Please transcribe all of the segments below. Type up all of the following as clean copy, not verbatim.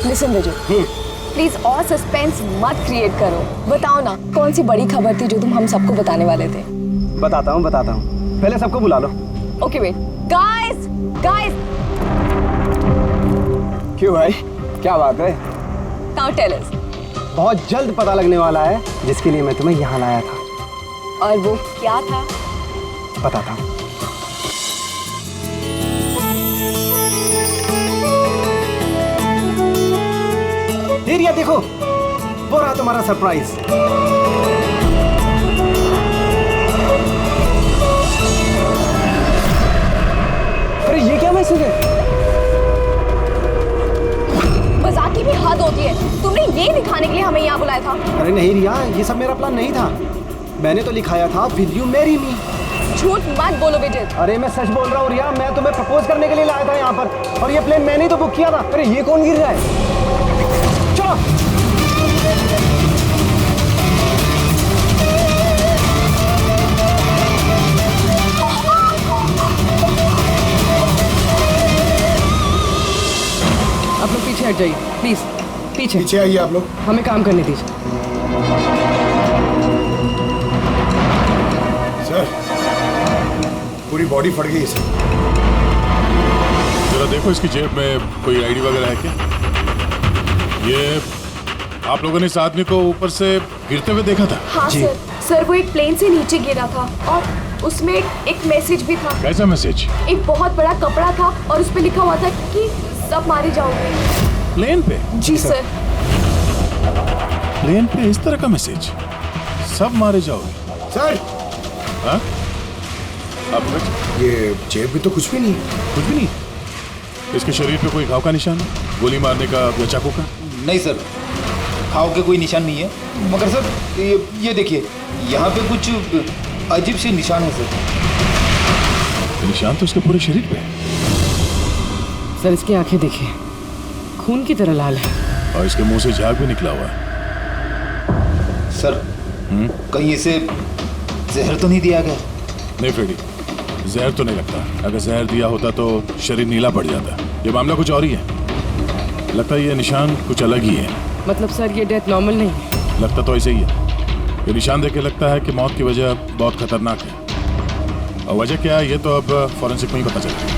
Listen Vijay, please और suspense मत create करो। बताओ ना, कौन सी बड़ी खबर थी जो तुम हम सबको बताने वाले थे? बताता हूँ। पहले सबको बुला लो। Okay wait, guys. क्यों भाई, क्या बात है? Now tell us. बहुत जल्द पता लगने वाला है जिसके लिए मैं तुम्हें यहाँ लाया था। और वो क्या था? बताता हूँ। रिया देखो, वो रहा तुम्हारा सरप्राइज। अरे ये क्या मैसेज है? मजाक की भी हद होती है। तुमने ये दिखाने के लिए हमें यहाँ बुलाया था? अरे नहीं रिया, ये सब मेरा प्लान नहीं था। मैंने तो लिखाया था विल यू मैरी मी। झूठ मत बोलो विजय। अरे मैं सच बोल रहा हूँ रिया, मैं तुम्हें प्रपोज करने के लिए लाया था यहाँ पर, और ये प्लेन मैंने ही तो बुक किया था। अरे ये कौन गिर रहा है? चलो। आप लोग पीछे हट जाइए प्लीज, पीछे आइए आप लोग। हमें काम करने दीजिए। सर, पूरी बॉडी फट गई सर। जरा देखो इसकी जेब में कोई आईडी वगैरह है क्या? ये आप लोगों ने इस आदमी को ऊपर से गिरते हुए देखा था? हाँ सर, वो एक प्लेन से नीचे गिरा था और उसमें एक मैसेज भी था। कैसा मैसेज? एक बहुत बड़ा कपड़ा था और उस पे लिखा हुआ था कि सब मारे जाओगे। प्लेन पे? जी सर। प्लेन पे इस तरह का मैसेज? सब मारे जाओगे? सर, हाँ? अब ये जेब में तो कुछ भी नहीं। कुछ भी नहीं? इसके शरीर पे कोई घाव का निशान है? गोली मारने का या चाकू का? नहीं सर, घाव के कोई निशान नहीं है। मगर सर ये देखिए, यहाँ पे कुछ अजीब से निशान है सर। निशान तो उसके पूरे शरीर पे है। सर इसकी आंखें देखिए, खून की तरह लाल है। और इसके मुंह से झाग भी निकला हुआ है। सर, कहीं इसे जहर तो नहीं दिया गया? नहीं फ्रेडी, जहर तो नहीं लगता। अगर जहर दिया होता तो शरीर नीला पड़ जाता। ये मामला कुछ और ही है। लगता है ये निशान कुछ अलग ही है। मतलब सर ये डेथ नॉर्मल नहीं है? लगता तो ऐसे ही है। ये निशान देख के लगता है कि मौत की वजह बहुत खतरनाक है। और वजह क्या है ये तो अब फॉरेंसिक में ही पता चलेगा।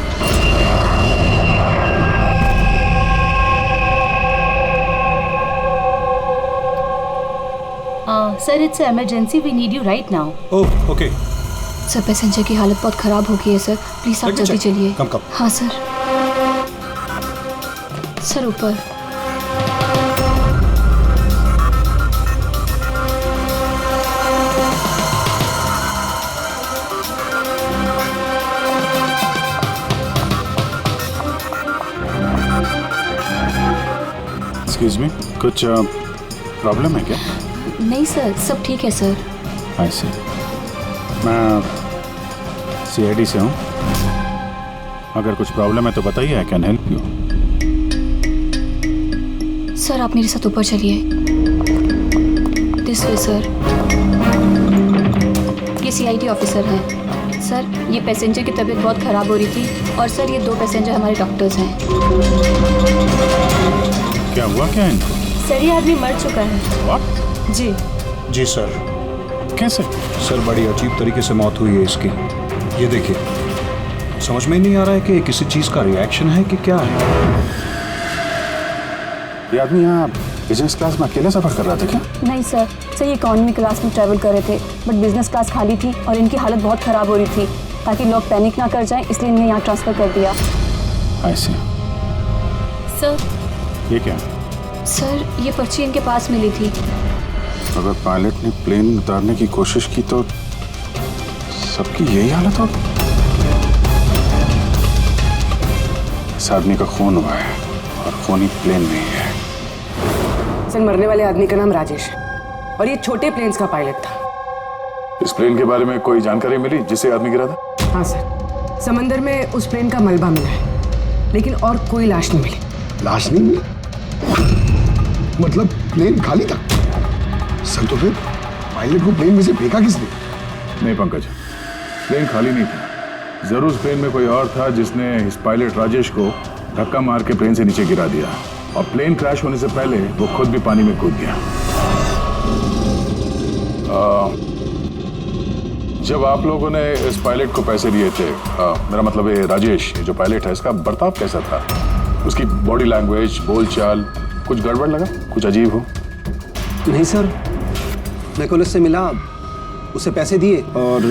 Sir, it's emergency, we need you right now. Oh okay. Sir, passenger की हालत बहुत खराब हो गई है सर, प्लीज आप जल्दी चलिए। कम। हाँ सर। सर ऊपर। एक्सक्यूज मी, कुछ प्रॉब्लम है क्या? नहीं सर, सब ठीक है सर। आई सी। मैं CID से हूँ। अगर कुछ प्रॉब्लम है तो बताइए, I can help you. Sir आप मेरे साथ ऊपर चलिए। This way sir. ये CID ऑफिसर हैं। सर, ये पैसेंजर की तबीयत बहुत ख़राब हो रही थी और सर ये 2 पैसेंजर हमारे डॉक्टर्स हैं। क्या हुआ क्या इनको? सर, ये आदमी मर चुका है। What? जी जी सर। कैसे? सर, बड़ी अजीब तरीके से मौत हुई है इसकी। ये देखिए, समझ में नहीं आ रहा है कि किसी चीज़ का रिएक्शन है कि क्या है। ये आदमी यहाँ बिजनेस क्लास में अकेले सफर कर रहा था क्या? नहीं सर, ये इकॉनमी क्लास में ट्रैवल कर रहे थे, बट बिजनेस क्लास खाली थी और इनकी हालत बहुत ख़राब हो रही थी। ताकि लोग पैनिक ना कर जाएं, इसलिए इन्हें यहाँ ट्रांसफ़र कर दिया। आई सी। सर। ये क्या? सर, ये पर्ची इनके पास मिली थी। अगर पायलट ने प्लेन उतारने की कोशिश की तो सबकी यही हालत हो। इस आदमी का खून हुआ है और खून ही प्लेन में ही है। सर, मरने वाले आदमी का नाम राजेश है और ये छोटे प्लेन्स का पायलट था। इस प्लेन के बारे में कोई जानकारी मिली जिससे आदमी गिरा था? हाँ सर, समंदर में उस प्लेन का मलबा मिला है, लेकिन और कोई लाश नहीं मिली। लाश नहीं मिली? मतलब प्लेन खाली था? सर, तो फिर पायलट को प्लेन में से फेंका किसने? नहीं पंकज, प्लेन खाली नहीं था। जरूर प्लेन में कोई और था जिसने इस पायलट राजेश को धक्का मार के प्लेन से नीचे गिरा दिया और प्लेन क्रैश होने से पहले वो खुद भी पानी में कूद गया। जब आप लोगों ने इस पायलट को पैसे दिए थे, मेरा मतलब ये राजेश, ये जो पायलट है, इसका बर्ताव कैसा था? उसकी बॉडी लैंग्वेज, बोलचाल, कुछ गड़बड़ लगा? कुछ अजीब हो? नहीं सर, मैं कल उससे मिला, उसे पैसे दिए और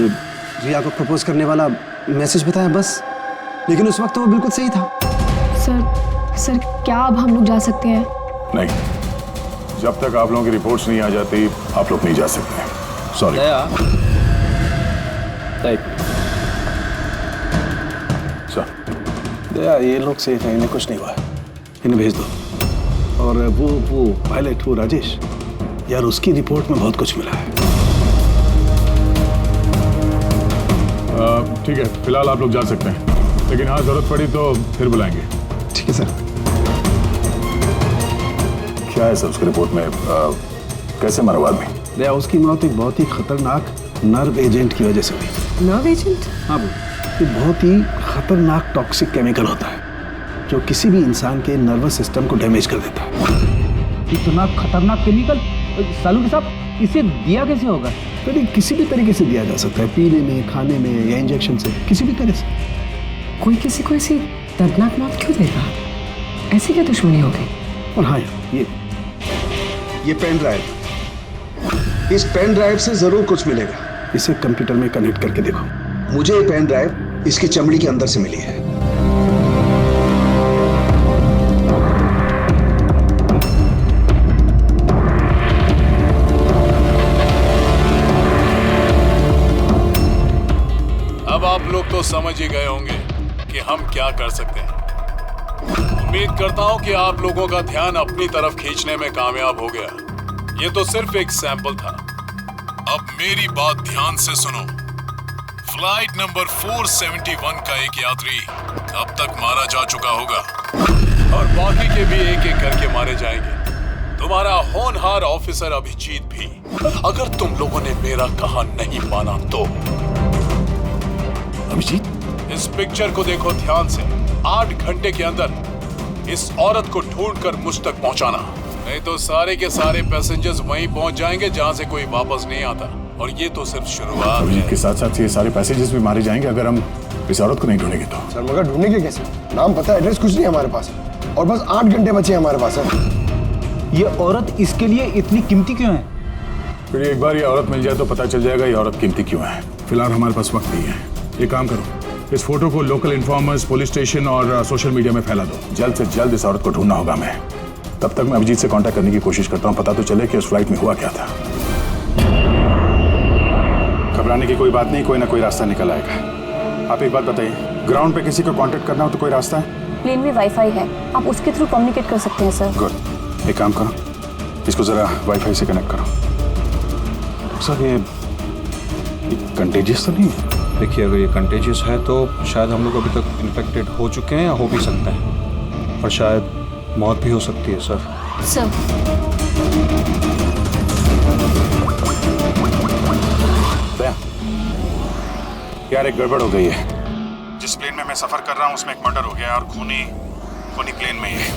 रिया को प्रपोज करने वाला मैसेज बताया बस। लेकिन उस वक्त तो वो बिल्कुल सही था। सर क्या अब हम लोग जा सकते हैं? नहीं, जब तक आप लोगों की रिपोर्ट्स नहीं आ जाती आप लोग नहीं जा सकते। सॉरी। दया, ये लोग सेफ हैं, इन्हें कुछ नहीं हुआ है, इन्हें भेज दो। और वो पायलट, वो राजेश, यार उसकी रिपोर्ट में बहुत कुछ मिला है। ठीक है, फिलहाल आप लोग जा सकते हैं, लेकिन हाँ जरूरत पड़ी तो फिर बुलाएंगे। ठीक है सर। क्या है सर उसकी रिपोर्ट में? कैसे मरा वो आदमी? दया, उसकी मौत एक बहुत ही खतरनाक नर्व एजेंट की वजह से हुई। Nerve agent? हाँ, ये बहुत ही खतरनाक टॉक्सिक केमिकल होता है जो किसी भी इंसान के नर्वस सिस्टम को डैमेज कर देता है। इतना खतरनाक केमिकल सालू साहब, इसे दिया कैसे होगा? तो किसी भी तरीके से दिया जा सकता है, पीने में, खाने में या इंजेक्शन से, किसी भी तरह से। कोई किसी को ऐसी दर्दनाक मौत क्यों देगा? ऐसी क्या दुश्मनी हो गई? और हाँ, ये पेन ड्राइव, इस पेन ड्राइव से जरूर कुछ मिलेगा। इसे कंप्यूटर में कनेक्ट करके देखो। मुझे ये पेन ड्राइव इसकी चमड़ी के अंदर से मिली है। अब आप लोग तो समझ ही गए होंगे कि हम क्या कर सकते हैं। उम्मीद करता हूं कि आप लोगों का ध्यान अपनी तरफ खींचने में कामयाब हो गया। ये तो सिर्फ एक सैंपल था। अब मेरी बात ध्यान से सुनो। फ्लाइट नंबर 471 का एक यात्री अब तक मारा जा चुका होगा और बाकी के भी एक एक करके मारे जाएंगे। तुम्हारा होनहार ऑफिसर अभिजीत भी। अगर तुम लोगों ने मेरा कहा नहीं माना तो। अभिजीत, इस पिक्चर को देखो ध्यान से। 8 घंटे के अंदर इस औरत को ढूंढकर मुझ तक पहुंचाना, नहीं तो सारे के सारे पैसेंजर्स वहीं पहुंच जाएंगे जहां से कोई वापस नहीं आता। और ये तो सिर्फ शुरुआत है। के साथ साथ ये सारे पैसेंजर्स भी मारे जाएंगे अगर हम इस औरत को नहीं ढूंढेंगे तो। सर मगर ढूंढेंगे कैसे? नाम पता, एड्रेस कुछ नहीं हमारे पास, और बस 8 घंटे बचे हमारे पास। ये औरत इसके लिए इतनी कीमती क्यों है? फिर एक बार ये औरत मिल जाए तो पता चल जाएगा ये औरत कीमती क्यों है। फिलहाल हमारे पास वक्त नहीं है। एक काम करो, इस फोटो को लोकल इन्फॉर्मर्स, पुलिस स्टेशन और सोशल मीडिया में फैला दो। जल्द से जल्द इस औरत को ढूंढना होगा हमें। तब तक मैं अभिजीत से कांटेक्ट करने की कोशिश करता हूँ, पता तो चले कि उस फ्लाइट में हुआ क्या था। घबराने की कोई बात नहीं, कोई ना कोई रास्ता निकल आएगा। आप एक बात बताइए, ग्राउंड पे किसी को कांटेक्ट करना हो तो कोई रास्ता है? प्लेन में वाईफाई है, आप उसके थ्रू कम्युनिकेट कर सकते हैं सर। गुड, एक काम करो, इसको जरा वाईफाई से कनेक्ट करो। सर ये कंटेजियस तो नहीं है? देखिए, अगर ये कंटेजियस है तो शायद हम लोग अभी तक इन्फेक्टेड हो चुके हैं या हो भी सकते हैं, और शायद मौत भी हो सकती है सर। सर, यार एक गड़बड़ हो गई है। जिस प्लेन में मैं सफर कर रहा हूँ उसमें एक मर्डर हो गया और खूनी प्लेन में ही है।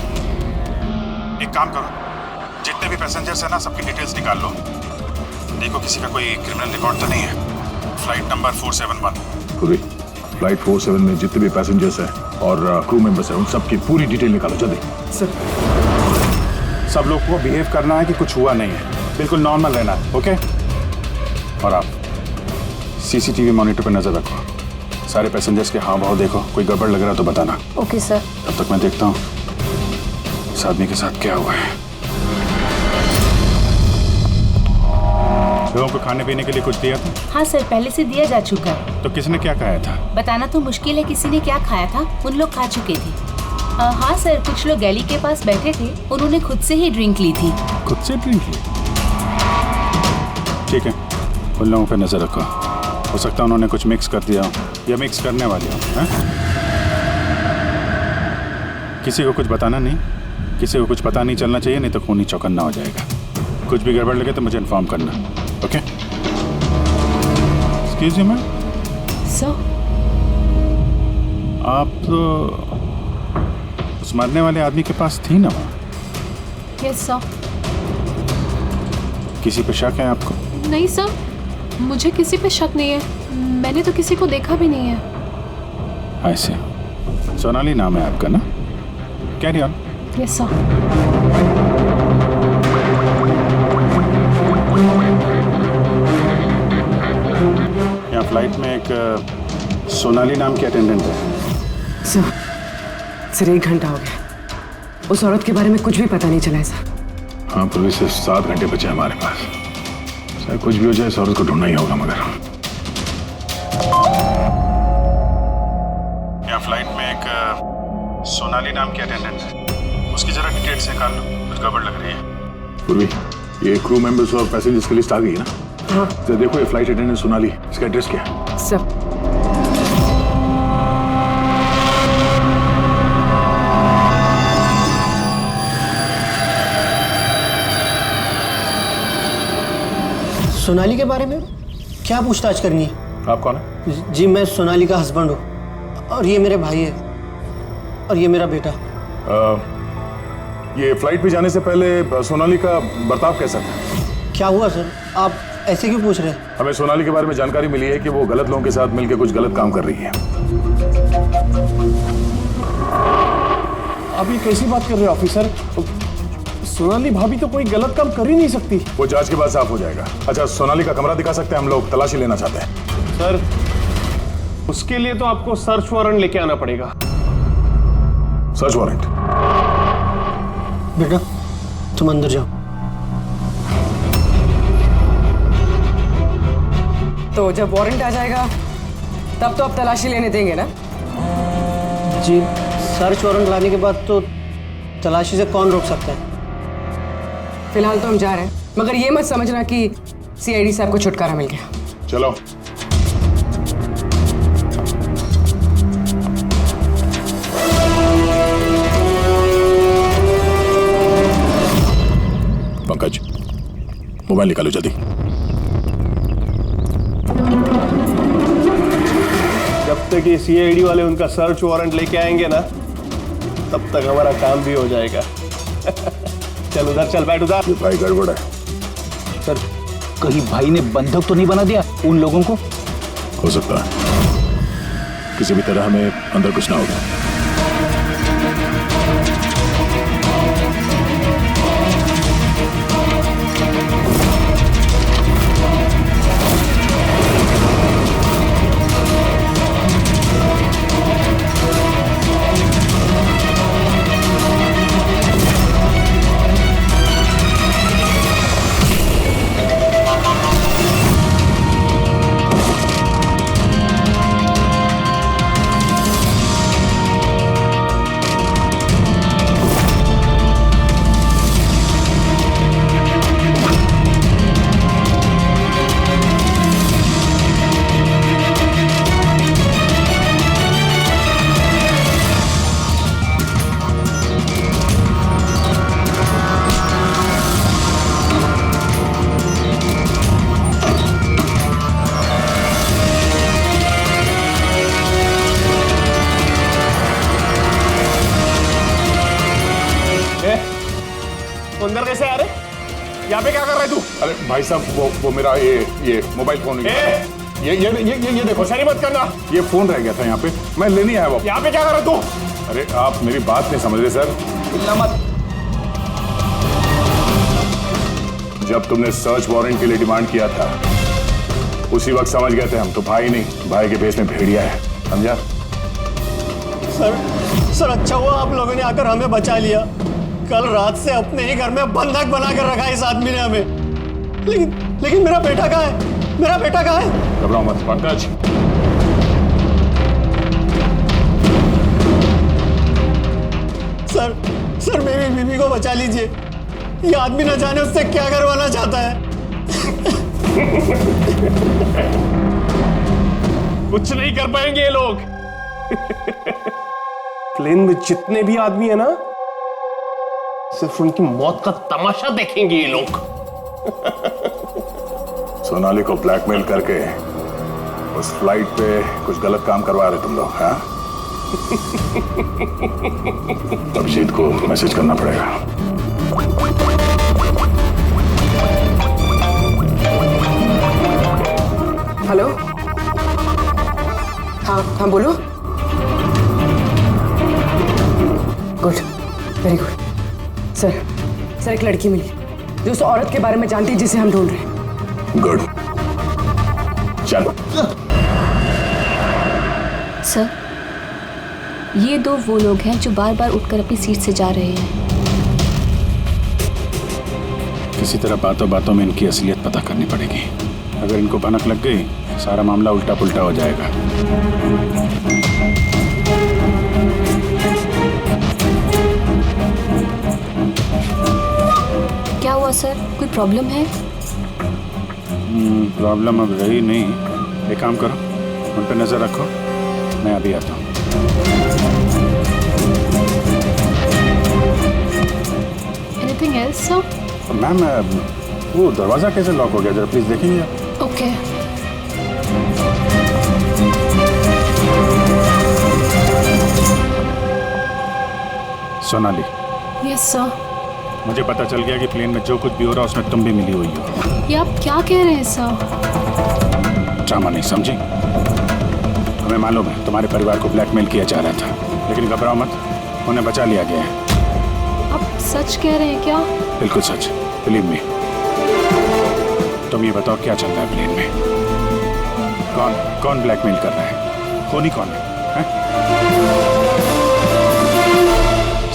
एक काम करो, जितने भी पैसेंजर्स हैं ना, सबकी डिटेल्स निकाल लो। देखो किसी का कोई क्रिमिनल रिकॉर्ड तो नहीं है। Flight number 471। फ्लाइट 47 में जितने भी पैसेंजर्स हैं और क्रू मेंबर्स हैं, उन सबकी पूरी डिटेल निकालो जल्दी। सर, सब लोग को बिहेव करना है कि कुछ हुआ नहीं है, बिल्कुल नॉर्मल रहना है, ओके? और आप सीसीटीवी मॉनिटर पर नजर रखो। सारे पैसेंजर्स के हाव भाव देखो, कोई गड़बड़ लग रहा है तो बताना। Okay sir. तब तक मैं देखता हूँ इस आदमी के साथ क्या हुआ है। लोगों को खाने पीने के लिए कुछ दिया था? हाँ सर, पहले से दिया जा चुका है। तो किसने क्या खाया था? बताना तो मुश्किल है किसी ने क्या खाया था, उन लोग खा चुके थे। हाँ सर, कुछ लोग गैली के पास बैठे थे, उन्होंने खुद से ही ड्रिंक ली थी। खुद से ड्रिंक ली? ठीक है, उन लोगों पर नजर रखो। हो सकता है उन्होंने कुछ मिक्स कर दिया हो या मिक्स करने वाले हो। किसी को कुछ बताना नहीं, किसी को कुछ पता नहीं चलना चाहिए, नहीं तो खूनी चौकन्ना हो जाएगा। कुछ भी गड़बड़ लगे तो मुझे इन्फॉर्म करना, okay? Excuse me ma'am. Sir, आप तो उस मरने वाले आदमी के पास थी ना वो? Yes sir. किसी पे शक है आपको? नहीं सर, मुझे किसी पे शक नहीं है। मैंने तो किसी को देखा भी नहीं है। ऐसे सोनाली नाम है आपका ना? Carry on. Yes sir. यहाँ फ्लाइट में एक सोनाली नाम की अटेंडेंट है। सर 1 घंटा हो गया, उस औरत के बारे में कुछ भी पता नहीं चला है सर। हाँ, पुलिस से 7 घंटे बचे हमारे पास। चाहे कुछ भी हो जाए, इस औरत को ढूंढना ही होगा। मगर यहाँ फ्लाइट में एक सोनाली नाम की अटेंडेंट है, उसकी जरा डिटेल्स निकाल लो, कुछ गड़बड़ लग रही है। पूर्वी, ये क्रू मेंबर्स और पैसेंजर्स की लिस्ट आ गई है ना? हाँ तो देखो, ये फ्लाइट अटेंडेंट सोनाली, इसका एड्रेस क्या है? सर। सोनाली के बारे में क्या पूछताछ करनी है? आप कौन है? जी, मैं सोनाली का हस्बैंड हूँ और ये मेरे भाई है और ये मेरा बेटा। ये फ्लाइट पे जाने से पहले सोनाली का बर्ताव कैसा था? क्या हुआ सर, आप ऐसे क्यों पूछ रहे हैं? हमें सोनाली के बारे में जानकारी मिली है कि वो गलत लोगों के साथ मिलकर कुछ गलत काम कर रही है। आप ये कैसी बात कर रहे हो ऑफिसर? सोनाली भाभी तो कोई गलत काम कर ही नहीं सकती। वो जांच के बाद साफ हो जाएगा। अच्छा, सोनाली का कमरा दिखा सकते हैं? हम लोग तलाशी लेना चाहते हैं। सर, उसके लिए तो आपको सर्च वारंट लेके आना पड़ेगा। Search warrant? बेटा, तुम अंदर जाओ। तो जब वारंट आ जाएगा तब तो आप तलाशी लेने देंगे ना? जी, सर्च वारंट लाने के बाद तो तलाशी से कौन रोक सकता है? फिलहाल तो हम जा रहे हैं, मगर ये मत समझना कि सीआईडी साहब को छुटकारा मिल गया। चलो। पंकज, मोबाइल निकालो जल्दी। जब तक ये सीआईडी वाले उनका सर्च वारंट लेके आएंगे ना, तब तक हमारा काम भी हो जाएगा। चल उधर, चल बैठ उधर। भाई गड़बड़ है। सर, कहीं भाई ने बंधक तो नहीं बना दिया उन लोगों को? हो सकता है, किसी भी तरह हमें अंदर कुछ ना होगा। अंदर कैसे आ रहे? यहाँ पे क्या कर रहे तू? अरे भाई साहब, वो मेरा ये मोबाइल फोन ये देखो। होशियारी मत करना। ये फोन रह गया था यहाँ पे, मैं लेने आया। वो यहाँ पे क्या कर रहे तू? अरे आप मेरी बात नहीं समझ रहे सर। मत। जब तुमने सर्च वारंट के लिए डिमांड किया था, उसी वक्त समझ गए थे हम तो भाई नहीं, भाई के भेष में भेड़िया है, समझा? सर अच्छा हुआ आप लोगों ने आकर हमें बचा लिया। कल रात से अपने ही घर में बंधक बनाकर रखा इस आदमी ने हमें। लेकिन मेरा बेटा कहाँ है? मेरा बेटा कहाँ है? घबराओ मत पंकज। सर मेरी बीवी को बचा लीजिए। ये आदमी न जाने उससे क्या करवाना चाहता है। कुछ नहीं कर पाएंगे ये लोग। प्लेन में जितने भी आदमी है ना, सिर्फ उनकी मौत का तमाशा देखेंगे ये लोग। सोनाली को ब्लैकमेल करके उस फ्लाइट पे कुछ गलत काम करवा रहे तुम लोग, हाँ? अब जीत को मैसेज करना पड़ेगा। हेलो। हाँ हाँ बोलो। Good, very good. सर एक लड़की मिली जो उस औरत के बारे में जानती है जिसे हम ढूंढ रहे हैं। गुड, चलो। सर, ये दो वो लोग हैं जो बार बार उठकर अपनी सीट से जा रहे हैं। किसी तरह बातों बातों में इनकी असलियत पता करनी पड़ेगी। अगर इनको भनक लग गई, सारा मामला उल्टा पुल्टा हो जाएगा। क्या हुआ सर, कोई प्रॉब्लम है? प्रॉब्लम अब रही नहीं। एक काम करो, उन पर नजर रखो, मैं अभी आता हूँ। Anything else sir? मैम, वो दरवाजा कैसे लॉक हो गया, जरा प्लीज देखेंगे आप? ओके। सोनाली। Yes sir. मुझे पता चल गया कि प्लेन में जो कुछ भी हो रहा है उसमें तुम भी मिली हुई हो। ये आप क्या कह रहे हैं सर? ड्रामा नहीं समझी? हमें मालूम है तुम्हारे परिवार को ब्लैकमेल किया जा रहा था, लेकिन घबराओ मत, उन्हें बचा लिया गया है। आप सच कह रहे हैं क्या? बिल्कुल सच, बिलीव मी। तुम ये बताओ क्या चल रहा है प्लेन में? कौन ब्लैकमेल कर रहा है? खूनी कौन है?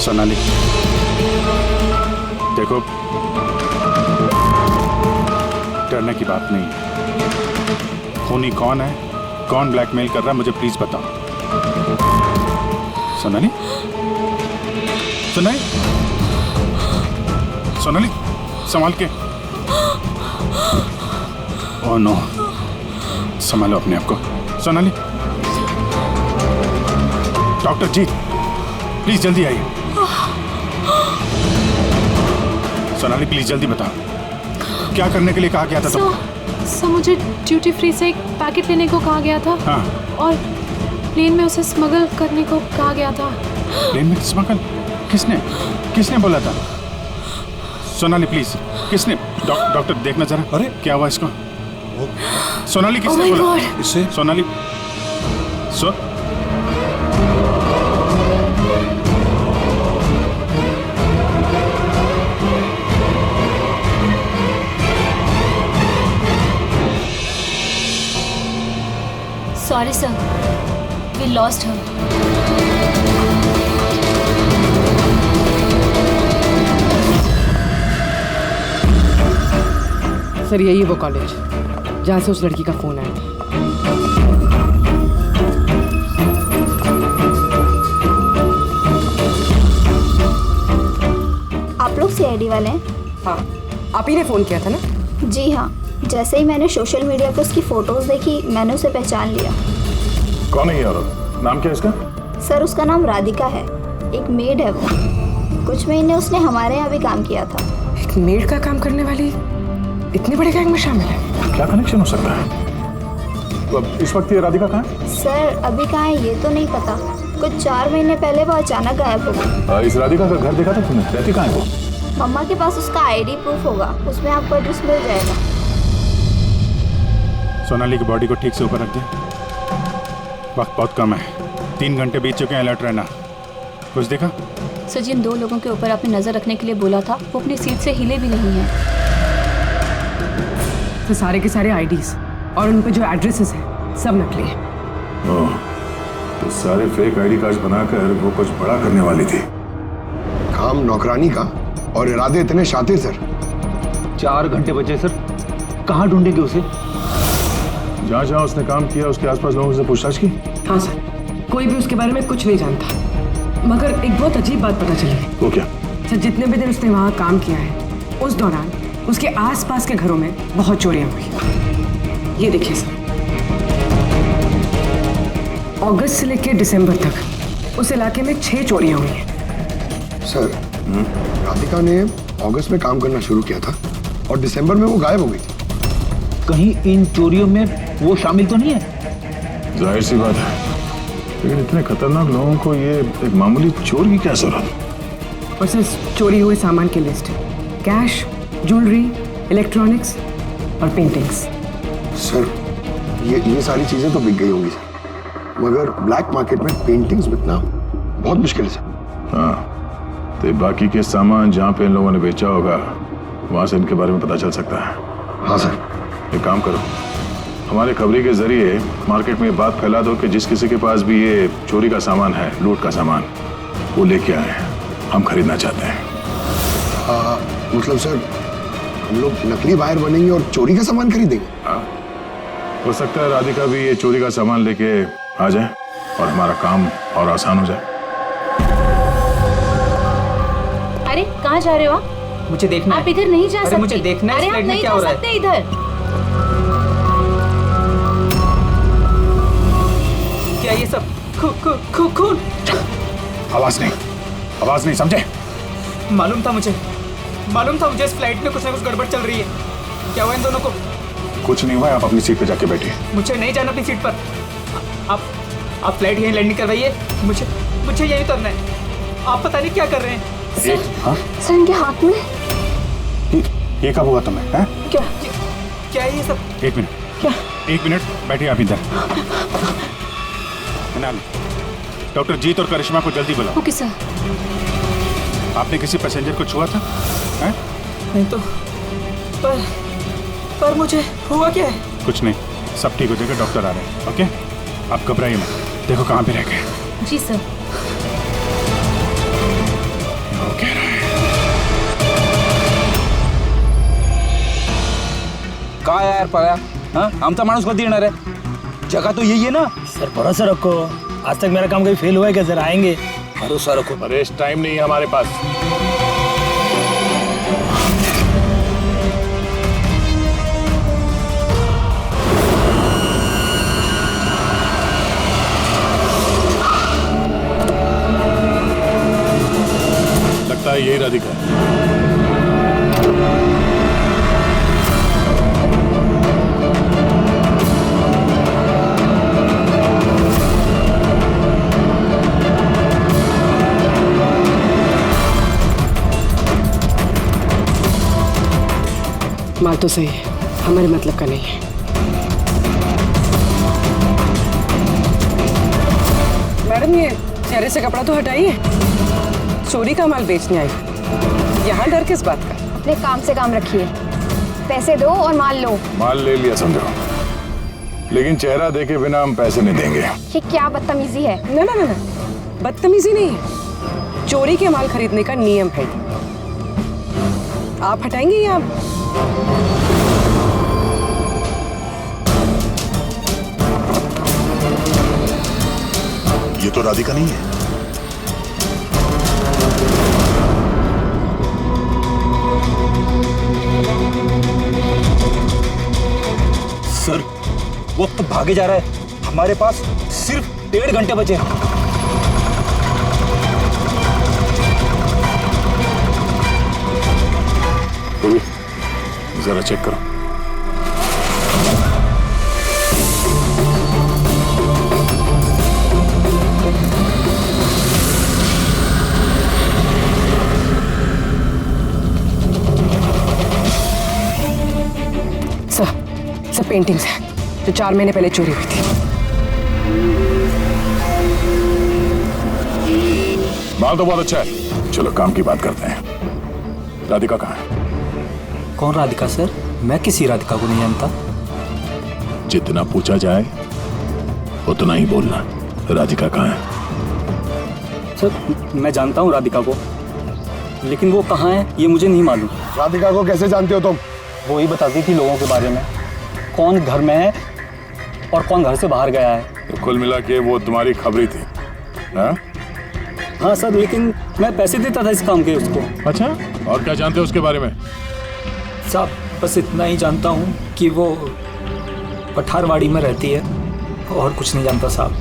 सोनाली देखो, डरने की बात नहीं है। खूनी कौन है, कौन ब्लैकमेल कर रहा है, मुझे प्लीज बताओ। सोनाली, सोनाली, सोनाली, संभाल के। ओह नो, संभालो अपने आप को। सोनाली, डॉक्टर जीत, प्लीज जल्दी आइए। सोनाली प्लीज जल्दी बताओ, क्या करने के लिए कहा गया था तुमको? सर, मुझे ड्यूटी फ्री से एक पैकेट लेने को कहा गया था। हाँ। और प्लेन में उसे स्मगल करने को कहा गया था। प्लेन में स्मगल? किसने बोला था? सोनाली प्लीज, किसने? डॉक्टर देखना जरा। अरे क्या हुआ इसको? सोनाली किसने बोला? इससे Sonali Sorry sir, we lost her. Sir यही है वो कॉलेज जहाँ से उस लड़की का फोन आया था। आप लोग सीआईडी वाले हैं? हाँ, आप ही ने फोन किया था ना? जी हाँ, जैसे ही मैंने सोशल मीडिया पर उसकी फोटोज देखी, मैंने उसे पहचान लिया। कौन है ये औरत? नाम क्या है इसका? सर उसका नाम राधिका है, एक मेड है वो। कुछ महीने उसने हमारे यहाँ भी काम किया था। एक मेड का काम करने वाली इतने बड़े गैंग में शामिल है? क्या कनेक्शन हो सकता है? तो अब इस वक्त ये राधिका कहाँ है? सर अभी कहाँ है ये तो नहीं पता, कुछ 4 महीने पहले वो अचानक गायब हो गई। इस राधिका का घर देखा था तुमने? रहती कहाँ है वो? मम्मा के पास उसका आईडी प्रूफ होगा, उसमें आपको एड्रेस मिल जाएगा। सोनाली की बॉडी को ठीक से ऊपर रख दे, वक्त बहुत कम है, 3 घंटे बीत चुके हैं, अलर्ट रहना। कुछ देखा? सर जिन 2 लोगों के ऊपर आपने नजर रखने के लिए बोला था वो अपनी सीट से हिले भी नहीं है। तो सारे के सारे आईडीज और उन पे जो एड्रेसेस हैं सब नकली हैं। ओह, तो सारे फेक आईडी कार्ड बनाकर वो कुछ बड़ा करने वाली थी। काम नौकरानी का और इरादे इतने शातिर सर। 4 घंटे बचे सर, कहाँ ढूंढेंगे उसे? जहाँ उसने काम किया उसके आसपास लोगों से पूछताछ की? हाँ सर, कोई भी उसके बारे में कुछ नहीं जानता, मगर एक बहुत अजीब बात पता चली है। वो क्या? सर जितने भी दिन उसने वहाँ काम किया है, उस दौरान उसके आसपास के घरों में बहुत चोरियां हुई। ये देखिए सर, अगस्त से लेकर दिसंबर तक उस इलाके में 6 चोरियां हुई हैं। सर राधिका ने अगस्त में काम करना शुरू किया था और दिसंबर में वो गायब हो गई थी। कहीं इन चोरियों में वो शामिल तो नहीं है? जाहिर सी बात है, लेकिन इतने खतरनाक लोगों को ये एक मामूली चोर की क्या जरूरत? और सर चोरी हुए सामान की लिस्ट है। कैश, ज्वेलरी, इलेक्ट्रॉनिक्स और पेंटिंग्स। सर ये सारी चीजें तो बिक गई होंगी सर, मगर ब्लैक मार्केट में पेंटिंग्स बिकना बहुत मुश्किल है सर। हाँ, तो बाकी के सामान जहाँ पे इन लोगों ने बेचा होगा वहाँ से इनके बारे में पता चल सकता है। हाँ सर। एक काम करो, हमारे खबरी के जरिए मार्केट में बात फैला दो कि जिस किसी के पास भी ये चोरी का सामान है, लूट का सामान, वो लेके आए, हम खरीदना चाहते हैं। मतलब सर हम लोग नकली बायर बनेंगे और चोरी का सामान खरीदेंगे? हाँ, हो सकता है राधिका भी ये चोरी का सामान लेके आ जाए और हमारा काम और आसान हो जाए। अरे कहाँ जा रहे हो आप? मुझे देखना आप इधर नहीं जा सकते। मुझे देखना है अरे आप नहीं जा सकते इधर। क्या ये सब खून? आवाज नहीं, समझे? मालूम था मुझे इस फ्लाइट में कुछ ना कुछ गड़बड़ चल रही है। क्या हुआ इन दोनों को? कुछ नहीं हुआ, आप अपनी सीट पे जाके बैठिए। मुझे नहीं जाना अपनी सीट पर। आप फ्लाइट यहीं लैंडिंग करवाइए, मुझे यहीं उतरना है। आप पता नहीं क्या कर रहे हैं। सर इनके हाथ में ये कब हुआ तुम्हें? हैं? क्या है ये सब? एक मिनट बैठिए आप इधर। डॉक्टर जीत और करिश्मा को जल्दी बुलाओ। Okay sir. आपने किसी पैसेंजर को छुआ था? हैं? नहीं तो पर मुझे हुआ क्या है? कुछ नहीं, सब ठीक हो जाएगा, डॉक्टर आ रहे हैं। ओके, आप घबराइए मत। देखो कहाँ पे रह गए। जी सर। कह रहा है का यार पाया? हाँ, आमचा माणूस कधी येणार आहे? जगह तो यही है ना। सर भरोसा रखो, आज तक मेरा काम कभी फेल हुआ है क्या? जरा आएंगे। भरोसा रखो। अरे इस टाइम नहीं है हमारे पास। लगता है यही राधिका है। माल तो सही है, हमारे मतलब का नहीं है। मैडम ये चेहरे से कपड़ा तो हटाइए। चोरी का माल बेचने आई, यहाँ डर किस बात का? अपने काम से काम रखिए, पैसे दो और माल लो। माल ले लिया समझो, लेकिन चेहरा देखे बिना हम पैसे नहीं देंगे। ये क्या बदतमीजी है? ना ना ना ना, बदतमीजी नहीं है, चोरी के माल खरीदने का नियम है। आप हटाएंगे या ये तो राधिका नहीं है। सर वक्त भागे जा रहा है, हमारे पास सिर्फ 1.5 घंटे बचे हैं। जरा चेक करो। सब पेंटिंग्स हैं जो 4 महीने पहले चोरी हुई थी। माल तो बहुत अच्छा है, चलो काम की बात करते हैं। राधिका कहाँ है? कौन राधिका सर? मैं किसी राधिका को नहीं जानता। जितना पूछा जाए उतना ही बोलना। राधिका कहाँ है? सर मैं जानता हूँ राधिका को, लेकिन वो कहाँ है ये मुझे नहीं मालूम। राधिका को कैसे जानते हो तुम? वो ही बताती थी लोगों के बारे में, कौन घर में है और कौन घर से बाहर गया है। तो कुल मिला के वो तुम्हारी खबरी थी? हाँ सर, लेकिन मैं पैसे देता था इस काम के उसको। अच्छा, और क्या जानते हो उसके बारे में? साहब बस इतना ही जानता हूँ कि वो पठारवाड़ी में रहती है, और कुछ नहीं जानता साहब।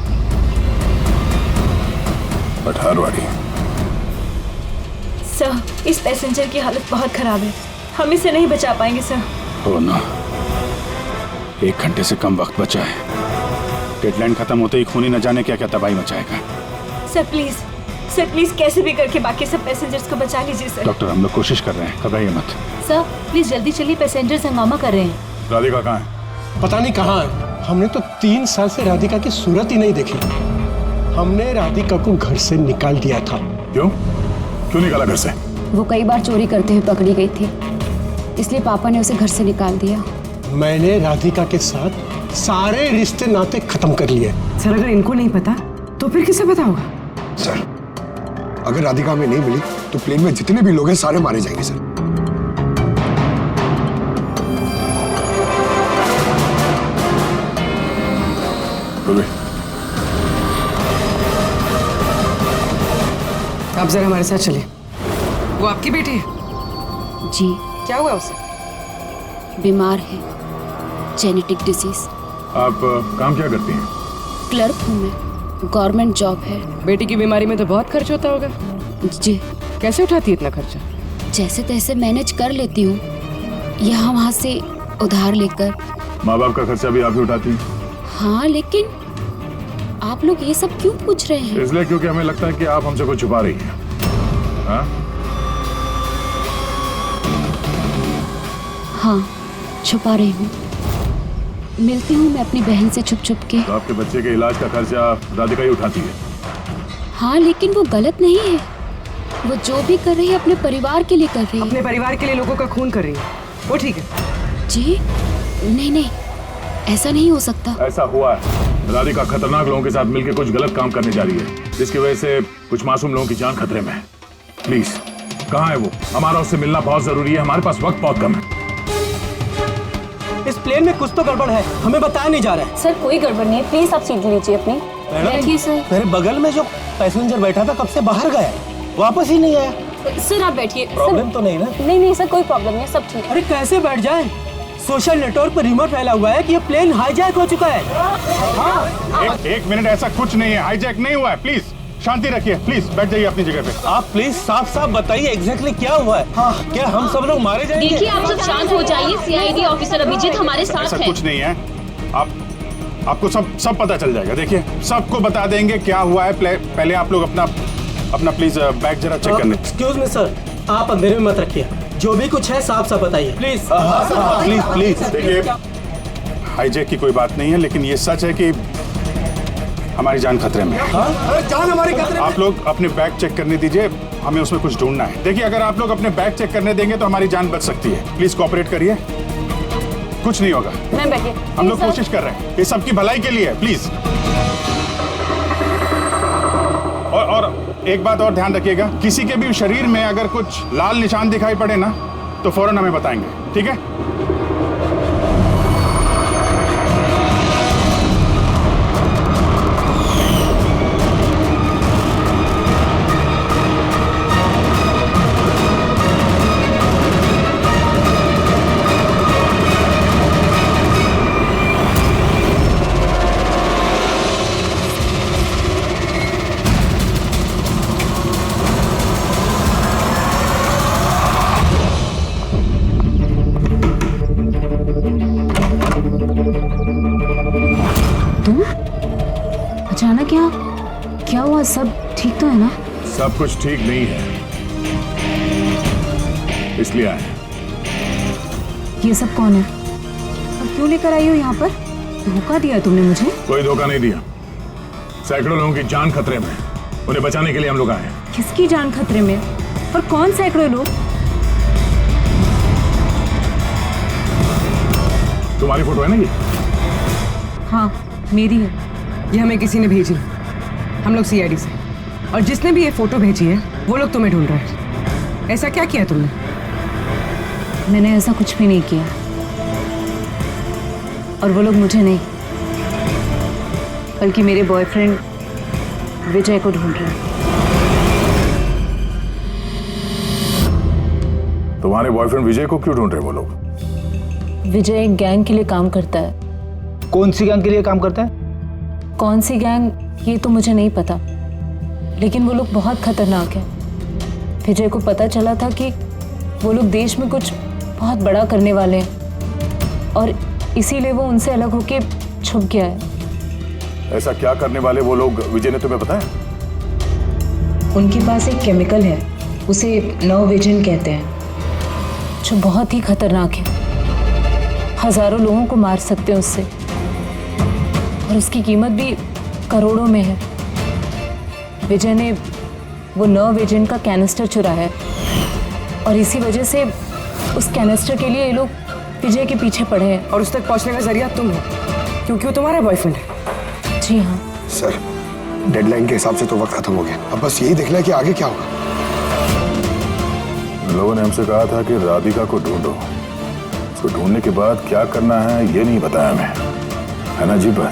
पठारवाड़ी? सर इस पैसेंजर की हालत बहुत खराब है, हम इसे नहीं बचा पाएंगे सर। हो ना, 1 घंटे से कम वक्त बचा है। डेडलाइन खत्म होते ही खूनी न जाने क्या क्या तबाही मचाएगा। सर प्लीज, सर प्लीज कैसे भी करके बाकी सब पैसेंजर्स को बचा लीजिए सर। डॉक्टर हम लोग कोशिश कर रहे हैं, घबराइए मत। सर प्लीज जल्दी चलिए, पैसेंजर्स हंगामा कर रहे हैं। राधिका कहाँ है? पता नहीं कहाँ है। हमने तो 3 साल से राधिका की सूरत ही नहीं देखी। हमने राधिका को घर से निकाल दिया था। क्यों निकाला घर से? वो कई बार चोरी करते हुए पकड़ी गई थी, इसलिए पापा ने उसे घर से निकाल दिया। मैंने राधिका के साथ सारे रिश्ते नाते खत्म कर लिए। सर अगर इनको नहीं पता तो फिर किसे पता होगा? सर अगर राधिका हमें नहीं मिली तो प्लेन में जितने भी लोग हैं सारे मारे जाएंगे सर। आप जरा हमारे साथ चलिए। वो आपकी बेटी है? जी। क्या हुआ उसे? बीमार है, जेनेटिक डिजीज। आप काम क्या करती हैं? क्लर्क हूँ मैं, गवर्नमेंट जॉब है। बेटी की बीमारी में तो बहुत खर्च होता होगा। जी। कैसे उठाती है इतना खर्चा? जैसे तैसे मैनेज कर लेती हूँ, यहाँ वहाँ से उधार लेकर। माँ बाप का खर्चा भी आप ही उठाती हैं? हाँ, लेकिन आप लोग ये सब क्यों पूछ रहे हैं? इसलिए क्योंकि हमें लगता है कि आप हमसे कुछ छुपा रही हैं। हाँ, छुपा रही हूँ। मिलती हूँ मैं अपनी बहन से छुप छुप के। तो आपके बच्चे के इलाज का खर्चा राधिका ही उठाती है? हाँ, लेकिन वो गलत नहीं है। वो जो भी कर रही है अपने परिवार के लिए कर रही है। अपने परिवार के लिए लोगों का खून कर रही है, वो ठीक है? जी नहीं, ऐसा नहीं हो सकता। ऐसा हुआ है। राधिका खतरनाक लोगों के साथ मिलकर कुछ गलत काम करने जा रही है, जिसकी वजह से कुछ मासूम लोगों की जान खतरे में है। प्लीज, कहाँ है वो? हमारा उससे मिलना बहुत जरूरी है, हमारे पास वक्त बहुत कम है। इस प्लेन में कुछ तो गड़बड़ है, हमें बताया नहीं जा रहा है। सर कोई गड़बड़ नहीं है, प्लीज आप सीट लीजिए अपनी। बैठिए सर। मेरे बगल में जो पैसेंजर बैठा था कब से बाहर गया, वापस ही नहीं आया। सर आप बैठिए। प्रॉब्लम तो नहीं ना? नहीं सर, कोई प्रॉब्लम नहीं, सब ठीक है। अरे कैसे बैठ जाए? सोशल नेटवर्क पर रिमोट फैला हुआ है कि ये प्लेन हाईजैक हो चुका है। हाँ, एक मिनट, ऐसा कुछ नहीं है, हाईजैक नहीं हुआ है। प्लीज शांति रखिए, प्लीज बैठ जाइए अपनी जगह पे। आप प्लीज साफ बताइए एग्जैक्टली क्या हुआ है। हाँ, क्या हम सब लोग मारे जाएंगे? देखिए आप सब शांत हो जाइए, सीआईडी ऑफिसर अभिजीत हमारे साथ ऐसा है। कुछ नहीं है, आपको सब पता चल जाएगा। देखिए सबको बता देंगे क्या हुआ है। पहले आप लोग अपना प्लीज बैग जरा चेक करने। एक्सक्यूज मी सर, आप अंधेरे में मत रखिए, जो भी कुछ है साफ बताइए प्लीज। प्लीज देखिए, हाईजैक की कोई बात नहीं है, लेकिन ये सच है कि हमारी जान खतरे में है। जान हमारी खतरे में। आप लोग अपने बैग चेक करने दीजिए, हमें उसमें कुछ ढूंढना है। देखिए अगर आप लोग अपने बैग चेक करने देंगे तो हमारी जान बच सकती है। प्लीज कोऑपरेट करिए, कुछ नहीं होगा। मैं बैठिए, हम लोग कोशिश कर रहे हैं, ये सबकी भलाई के लिए है। प्लीज। और एक बात और ध्यान रखिएगा, किसी के भी शरीर में अगर कुछ लाल निशान दिखाई पड़े ना तो फौरन हमें बताएंगे, ठीक है? अचानक क्या हुआ? सब ठीक तो है ना? सब कुछ ठीक नहीं है, इसलिए आए। ये सब कौन है और क्यों लेकर आई हो यहाँ पर? धोखा दिया तुमने मुझे। कोई धोखा नहीं दिया, सैकड़ों लोगों की जान खतरे में, उन्हें बचाने के लिए हम लोग आए हैं। किसकी जान खतरे में और कौन सैकड़ों लोग? तुम्हारी फोटो है ना ये? हाँ मेरी है। ये हमें किसी ने भेजी, हम लोग सीआईडी से, और जिसने भी ये फोटो भेजी है वो लोग तुम्हें ढूंढ रहे हैं। ऐसा क्या किया तुमने? मैंने ऐसा कुछ भी नहीं किया, और वो लोग मुझे नहीं बल्कि मेरे बॉयफ्रेंड विजय को ढूंढ रहे हैं। तुम्हारे बॉयफ्रेंड विजय को क्यों ढूंढ रहे वो लोग? विजय एक गैंग के लिए काम करता है। कौन सी गैंग के लिए काम करता है? कौन सी गैंग ये तो मुझे नहीं पता, लेकिन वो लोग बहुत खतरनाक हैं। विजय को पता चला था कि वो लोग देश में कुछ बहुत बड़ा करने वाले हैं, और इसीलिए वो उनसे अलग होके छुप गया है। ऐसा क्या करने वाले वो लोग विजय ने तुम्हें बताया? उनके पास एक केमिकल है, उसे नर्व विजन कहते हैं, जो बहुत ही खतरनाक है। हजारों लोगों को मार सकते हैं उससे, और उसकी कीमत भी करोड़ों में है। विजय ने वो नर्व विजन का कैनिस्टर चुराया है, और इसी वजह से उस कैनिस्टर के लिए ये लोग विजय के पीछे पड़े हैं। और उस तक पहुंचने का जरिया तुम हो, क्योंकि वो तुम्हारा बॉयफ्रेंड है। जी हाँ सर, डेडलाइन के हिसाब से तो वक्त खत्म हो गया, अब बस यही देखना है कि आगे क्या होगा। लोगों ने हमसे कहा था कि राधिका को ढूंढो, उसको ढूंढने के बाद क्या करना है ये नहीं बताया हमें, है ना जी? पर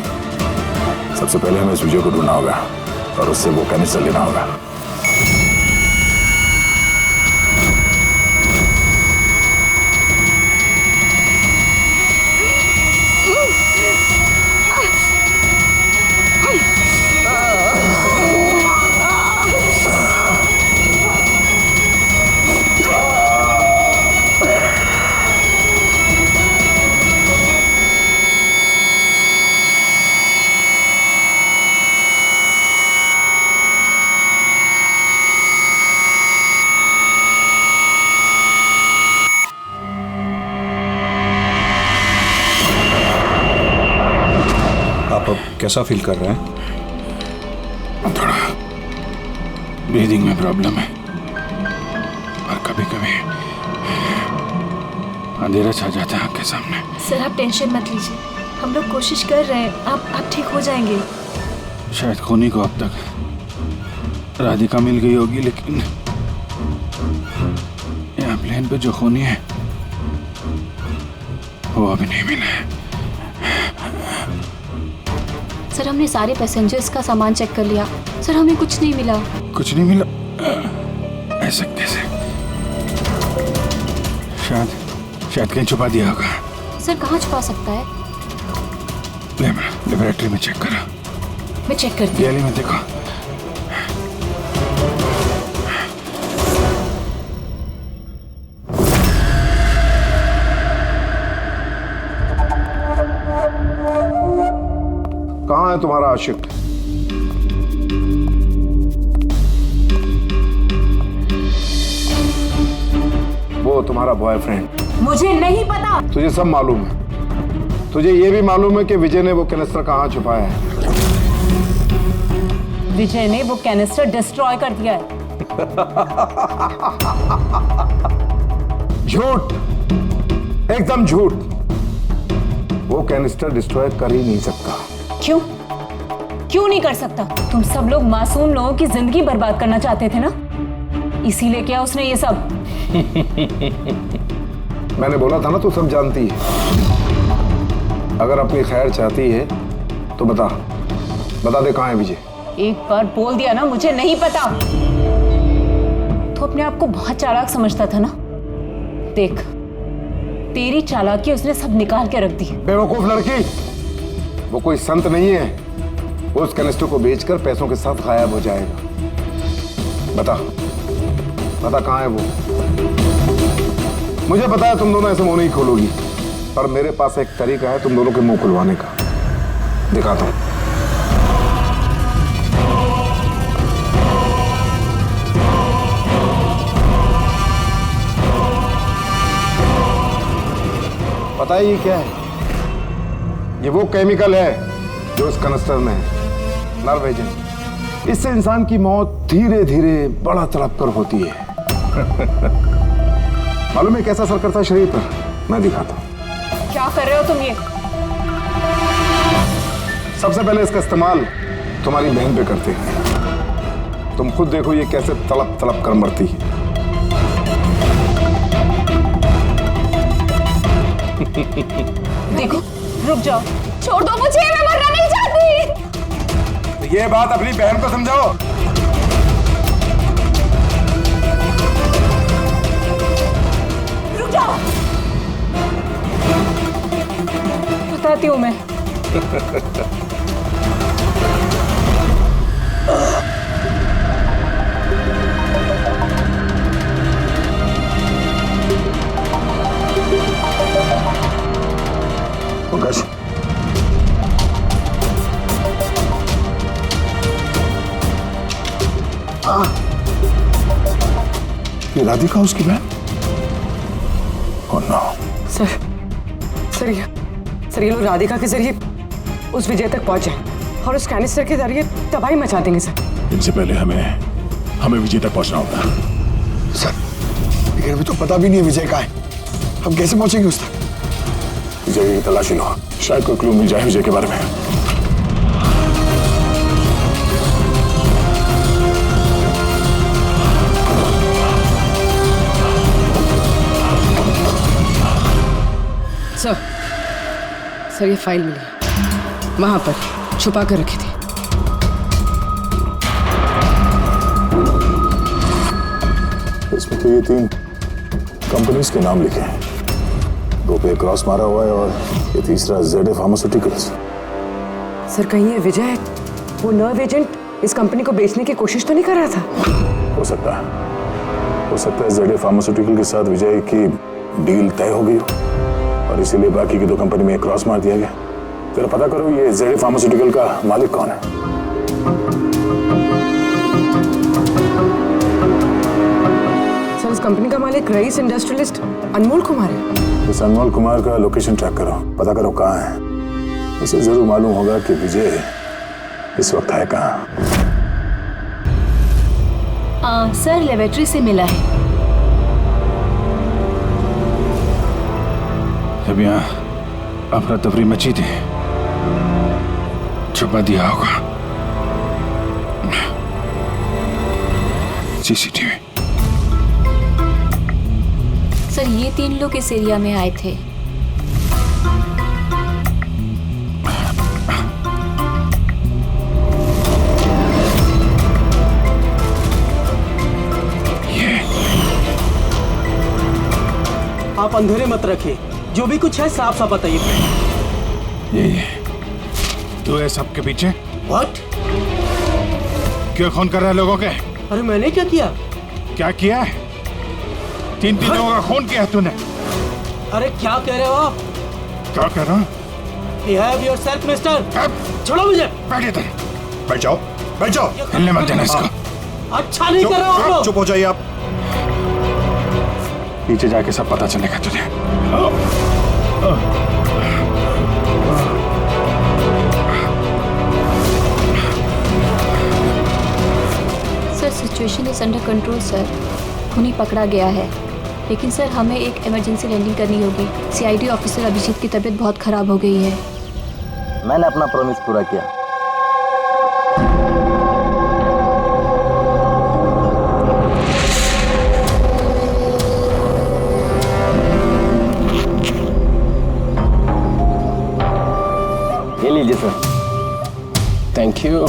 सबसे पहले हमें विजय को ढूंढना होगा और उससे वो कैनिस्टर लेना होगा। आप अब कैसा फील कर रहे हैं? थोड़ा ब्रीदिंग में प्रॉब्लम है, और कभी कभी अंधेरा छा जाता है आँख के सामने। सर आप टेंशन मत लीजिए, हम लोग कोशिश कर रहे हैं, आप ठीक हो जाएंगे। शायद खूनी को अब तक राधिका मिल गई होगी, लेकिन यहाँ प्लेन पे जो खूनी है वो अभी नहीं मिला है। सर हमने सारे पैसेंजर्स का सामान चेक कर लिया, सर हमें कुछ नहीं मिला। कुछ नहीं मिला? ऐसा कैसे? शायद कहीं छुपा दिया होगा। सर कहाँ छुपा सकता है? लेबोरेटरी में चेक करो। मैं चेक करती हूँ। गैली में देखो। कहाँ है तुम्हारा आशिक? वो तुम्हारा बॉयफ्रेंड। मुझे नहीं पता। तुझे सब मालूम है। तुझे ये भी मालूम है कि विजय ने वो कैनिस्टर कहाँ छुपाया है? विजय ने वो कैनिस्टर डिस्ट्रॉय कर दिया है। झूठ, एकदम झूठ। वो कैनिस्टर डिस्ट्रॉय कर ही नहीं सकता। क्यों नहीं कर सकता? तुम सब लोग मासूम लोगों की जिंदगी बर्बाद करना चाहते थे ना, इसीलिए क्या उसने ये सब? मैंने बोला था ना, तू सब जानती है। अगर अपनी खैर चाहती है तो बता दे कहाँ है विजय। एक बार बोल दिया ना मुझे नहीं पता, तो अपने आप को बहुत चालाक समझता था ना। देख तेरी चालाकी उसने सब निकाल के रख दी। बेवकूफ लड़की, वो कोई संत नहीं है। उस कैनिस्टर को बेचकर पैसों के साथ गायब हो जाएगा। बता कहाँ है वो? मुझे पता है तुम दोनों ऐसे मुंह नहीं खोलोगी, पर मेरे पास एक तरीका है तुम दोनों के मुंह खुलवाने का। दिखाता हूं। पता है ये क्या है? ये वो केमिकल है जो इस कैनिस्टर में है, नर्व विजन। इससे इंसान की मौत धीरे धीरे बड़ा तड़प कर होती है। मालूम है कैसा असर करता है शरीर पर? मैं दिखाता हूं। क्या कर रहे हो तुम ये? सबसे पहले इसका इस्तेमाल तुम्हारी बहन पे करते हैं। तुम खुद देखो ये कैसे तड़प तड़प कर मरती है। देखो, रुक जाओ, छोड़ दो मुझे, मैं मरना नहीं चाहती। तो ये बात अपनी बहन को समझाओ। रुक जाओ, बताती हूँ मैं। पंकज, ये राधिका उसकी बहन? Oh no. सर ये लोग राधिका के जरिए उस विजय तक पहुंच जाए और उस कैनिस्टर के जरिए तबाही मचा देंगे सर। इनसे पहले हमें विजय तक पहुंचना होगा। सर, लेकिन अभी तो पता भी नहीं है विजय कहाँ है। हम कैसे पहुंचेंगे उस तक? विजय की तलाशी लो, शायद कोई क्लू मिल जाए विजय के बारे में। सर ये फाइल मिली, वहां पर छुपा कर रखे थे। इसमें तो ये 3 कंपनीज के नाम लिखे हैं, 2 पे क्रॉस मारा हुआ है और ये तीसरा ZA फार्मास्यूटिकल्स। सर कहीं ये विजय वो नर्व एजेंट इस कंपनी को बेचने की कोशिश तो नहीं कर रहा था? हो सकता है ZA फार्मास्यूटिकल के साथ विजय की डील तय हो गई हो और इसीलिए बाकी की 2 कंपनी में क्रॉस मार दिया गया। जरा पता करो ये ZA फार्मास्यूटिकल का मालिक कौन है। सर इस कंपनी का मालिक रईस इंडस्ट्रियलिस्ट अनमोल कुमार है। इस अनमोल कुमार का लोकेशन ट्रैक करो, पता करो कहाँ है। उसे जरूर मालूम होगा कि विजय इस वक्त है कहाँ। सर लेबोरेटरी से मिला है। जब यहाँ अफरा तफरी मची थी, छुपा दिया होगा। CCTV। सर ये 3 लोग इस एरिया में आए थे। आप अंधेरे मत रखिए, जो भी कुछ है साफ साफ बताइए। ये तू है सबके पीछे? What? क्यों खून कर रहा है लोगों के? अरे मैंने क्या किया? क्या किया है? 3 लोगों का खून किया है तूने। अरे क्या कह रहे हो आप? क्या कह रहा हूँ? Behave yourself, mister. छोड़ो मुझे। बैठ इधर। बैठ जाओ। हिलने मत देना इसको। अच्छा नहीं कर रहे हो आप लोग। चुप हो जाइए आप। पीछे जाके सब पता चलेगा तुझे। Sir situation is under control sir. खूनी पकड़ा गया है, लेकिन सर हमें एक इमरजेंसी लैंडिंग करनी होगी। CID ऑफिसर अभिजीत की तबीयत बहुत खराब हो गई है। मैंने अपना प्रॉमिस पूरा किया। ये लीजिए sir. Thank you.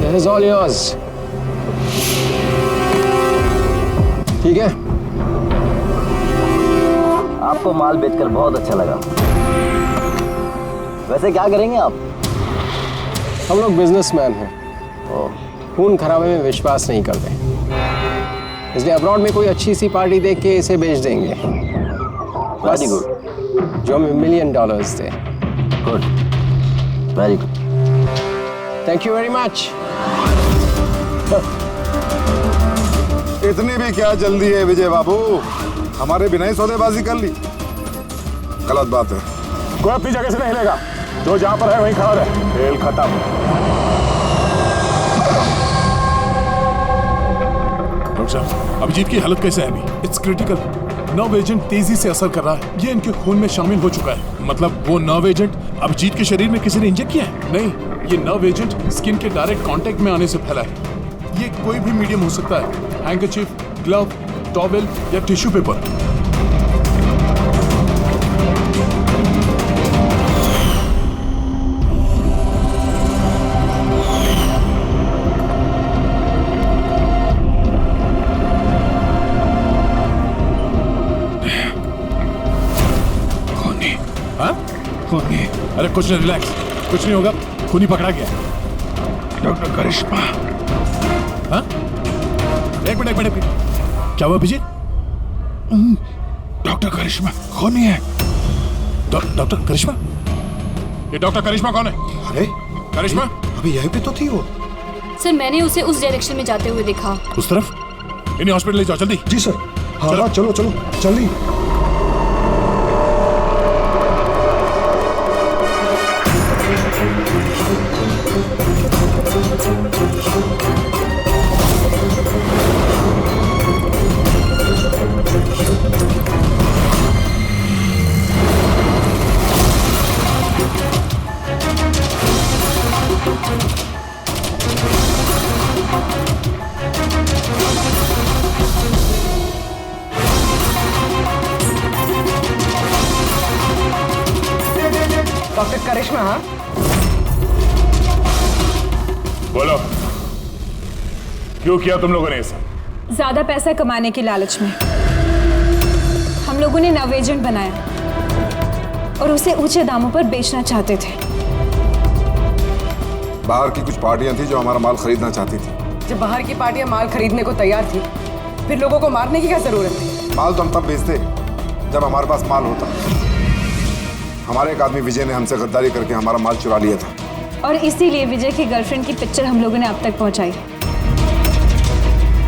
This is all yours. ठीक है? आपको माल बेचकर बहुत अच्छा लगा। वैसे क्या करेंगे आप? हम लोग बिजनेसमैन हैं, खून खराबे में विश्वास नहीं करते, इसलिए अब्रॉड में कोई अच्छी सी पार्टी देख के इसे बेच देंगे। Very good. जो हमें $1 मिलियन थे। Good, very good. Thank you very much. इतनी भी क्या जल्दी है विजय बाबू, हमारे बिना ही सौदेबाजी कर ली। गलत बात है। कोई अपनी जगह से नहीं हिलेगा, जो जहां पर है वहीं खड़ा रहे। खेल खत्म। डॉक्टर साहब, अभिजीत की हालत कैसे है अभी? It's critical. नर्व एजेंट तेजी से असर कर रहा है। ये इनके खून में शामिल हो चुका है। मतलब वो नर्व एजेंट अभिजीत के शरीर में किसी ने इंजेक्ट किया है? नहीं, ये नर्व एजेंट स्किन के डायरेक्ट कांटेक्ट में आने से फैला है। ये कोई भी मीडियम हो सकता है, हैंकरचीफ, ग्लव, टॉवेल या टिश्यू पेपर। खूनी। अरे कुछ नहीं, रिलैक्स, कुछ नहीं होगा। खूनी पकड़ा गया। डॉक्टर करिश्मा। हाँ? एक मिनट। क्या हुआ अभिजीत? डॉक्टर करिश्मा खूनी है। डॉक्टर करिश्मा? ये डॉक्टर करिश्मा कौन है? अरे करिश्मा अभी यहीं पे तो थी वो। सर मैंने उसे उस डायरेक्शन में जाते हुए देखा। उस तरफ? इन्हें हॉस्पिटल ले जाओ जल्दी। जी सर। हाँ हाँ चलो चलो जल्दी। डॉक्टर करिश्मा। हाँ बोलो, क्यों किया तुम लोगों ने ऐसा? ज्यादा पैसा कमाने की लालच में हम लोगों ने नव एजेंट बनाया और उसे ऊंचे दामों पर बेचना चाहते थे। बाहर की कुछ पार्टियां थी जो हमारा माल खरीदना चाहती थी। जब बाहर की पार्टियां माल खरीदने को तैयार थी, फिर लोगों को मारने की क्या जरूरत थी? माल तो हम तब बेचते जब हमारे पास माल होता। हमारे एक आदमी विजय ने हमसे गद्दारी करके हमारा माल चुरा लिया था और इसीलिए विजय की गर्लफ्रेंड की पिक्चर हम लोगों ने अब तक पहुंचाई।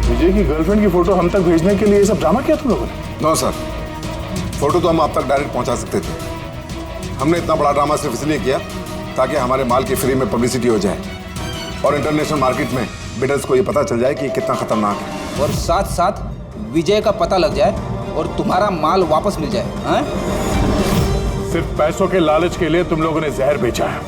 विजय की गर्लफ्रेंड की फोटो हम तक भेजने के लिए ये सब ड्रामा किया तुम लोगों ने? नो सर, फोटो तो हम आप तक डायरेक्ट पहुंचा सकते थे। हमने इतना बड़ा ड्रामा सिर्फ इसलिए किया ताकि हमारे माल की फ्री में पब्लिसिटी हो जाए और इंटरनेशनल मार्केट में बिडर्स को ये पता चल जाए कि कितना खतरनाक है, और साथ साथ विजय का पता लग जाए और तुम्हारा माल वापस मिल जाए। हाँ? सिर्फ पैसों के लालच के लिए तुम लोगों ने जहर बेचा है,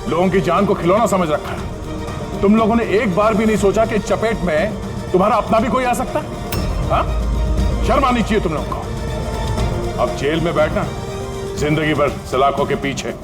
लोगों की जान को खिलौना समझ रखा है। तुम लोगों ने एक बार भी नहीं सोचा कि चपेट में तुम्हारा अपना भी कोई आ सकता है। हाँ? शर्म आनी चाहिए तुम लोगों को। अब जेल में बैठना जिंदगी भर सलाखों के पीछे।